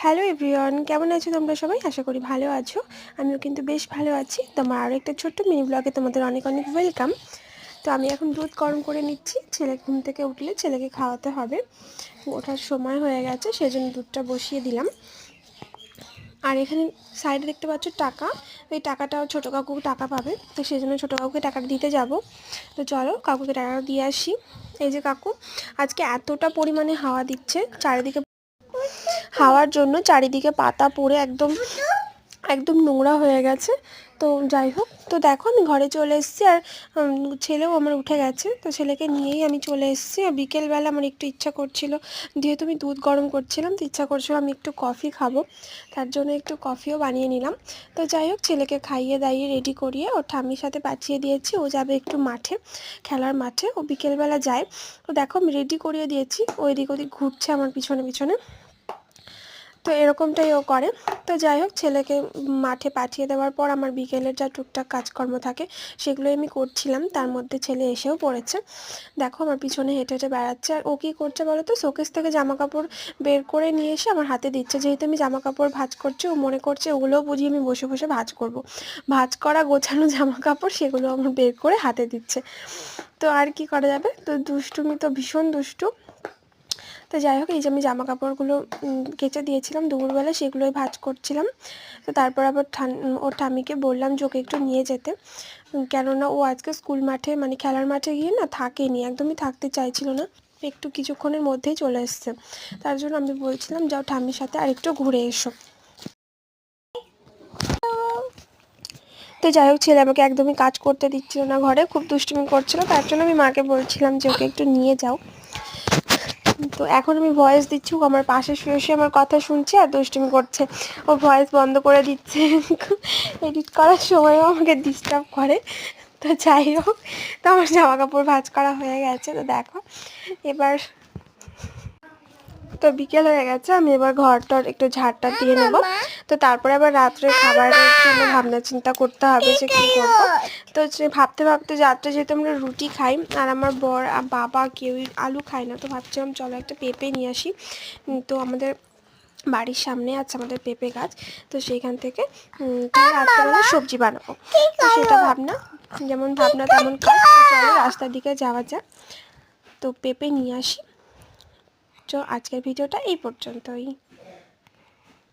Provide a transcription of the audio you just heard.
Hello everyone, কেমন আছো তোমরা সবাই? আশা করি ভালো আছো। আমিও কিন্তু বেশ ভালো আছি। তোমার আরও একটা ছোট্ট মিনি ব্লগে তোমাদের অনেক অনেক ওয়েলকাম। তো আমি এখন দুধ গরম করে নিচ্ছি। ছেলে ঘুম থেকে উঠলে ছেলেকে খাওয়াতে হবে, ওঠার সময় হয়ে গেছে, সেজন্য দুধটা বসিয়ে দিলাম। আর এখানে সাইডে দেখতে পাচ্ছ টাকা, ওই টাকাটাও ছোটো কাকু টাকা পাবে, তো সেই জন্য ছোটো কাকুকে টাকাটা দিতে যাব। তো চলো কাকুকে টাকাটা দিয়ে আসি। এই যে কাকু, আজকে এতটা পরিমাণে হাওয়া দিচ্ছে চারিদিকে, হাওয়ার জন্য চারিদিকে পাতা পড়ে একদম একদম নোংরা হয়ে গেছে। তো যাই হোক, তো দেখো আমি ঘরে চলে এসেছি। আর ছেলেও আমার উঠে গেছে, তো ছেলেকে নিয়েই আমি চলে এসেছি। আর বিকেলবেলা আমার একটু ইচ্ছা করছিল, যেহেতু আমি দুধ গরম করছিলাম, তো ইচ্ছা করছিল আমি একটু কফি খাবো, তার জন্য একটু কফিও বানিয়ে নিলাম। তো যাই হোক, ছেলেকে খাইয়ে দাইয়ে রেডি করিয়ে ওর ঠাম্মির সাথে পাঠিয়ে দিয়েছি। ও যাবে একটু মাঠে, খেলার মাঠে, ও বিকেলবেলা যায়। তো দেখো আমি রেডি করিয়ে দিয়েছি, ও এদিক ওদিক ঘুরছে আমার পিছনে পিছনে, তো এরকমটাই ও করে। তো যাই হোক, ছেলেকে মাঠে পাঠিয়ে দেওয়ার পর আমার বিকেলের যা টুকটাক কাজকর্ম থাকে সেগুলোই আমি করছিলাম। তার মধ্যে ছেলে এসেও পড়েছে, দেখো আমার পিছনে হেঁটে হেঁটে বেড়াচ্ছে। আর ও কী করছে বলো তো, শোকেস থেকে জামা কাপড় বের করে নিয়ে এসে আমার হাতে দিচ্ছে। যেহেতু আমি জামা কাপড় ভাঁজ করছি, ও মনে করছে ওগুলোও বুঝি আমি বসে বসে ভাঁজ করব। ভাঁজ করা গোছানো জামা কাপড় সেগুলো আমার বের করে হাতে দিচ্ছে। তো আর কি করা যাবে, তো দুষ্টুমি তো ভীষণ দুষ্টু। তো যাই হোক, এই যে আমি জামা কাপড়গুলো কেচে দিয়েছিলাম দুপুরবেলা, সেগুলোই ভাঁজ করছিলাম। তো তারপর আবার ওর ঠাম্মিকে বললাম যে ওকে একটু নিয়ে যেতে, কেননা ও আজকে স্কুল মাঠে মানে খেলার মাঠে গিয়ে না থাকেনি, একদমই থাকতে চাইছিল না, একটু কিছুক্ষণের মধ্যেই চলে এসছে। তার জন্য আমি বলছিলাম যাও ঠাম্মির সাথে আর একটু ঘুরে এসো। তো যাই হোক, ছেলে আমাকে একদমই কাজ করতে দিচ্ছিল না, ঘরে খুব দুষ্টুমি করছিল, তার জন্য আমি মাকে বলছিলাম যে ওকে একটু নিয়ে যাও। তো এখন আমি ভয়েস দিচ্ছি, ও আমার পাশে শুয়ে শুয়ে আমার কথা শুনছে আর দুষ্টুমি করছে। ও ভয়েস বন্ধ করে দিচ্ছে, এডিট করার সময়ও আমাকে ডিস্টার্ব করে। তো যাই হোক, তো আমার জামা কাপড় ভাঁজ করা হয়ে গেছে। তো দেখো এবার তো বিকেল হয়ে গেছে, আমি এবার ঘরটার একটু ঝাড়টা দিয়ে নেব। তো তারপরে আবার রাত্রে খাবারের জন্য ভাবনা চিন্তা করতে হবে যে কী করবো। তো ভাবতে ভাবতে রাত্রে যেহেতু আমরা রুটি খাই, আর আমার বর আর বাবা কেউই আলু খায় না, তো ভাবছিলাম চলো একটা পেঁপে নিয়ে আসি। তো আমাদের বাড়ির সামনে আছে আমাদের পেঁপে গাছ, তো সেইখান থেকে রাত্রেবেলা সবজি বানাবো। তো সেটা ভাবনা, যেমন ভাবনা তেমন কাজ। তো চলো রাস্তার দিকে যাওয়া যাক, তো পেঁপে নিয়ে আসি। তো আজকের ভিডিওটা এই পর্যন্তই।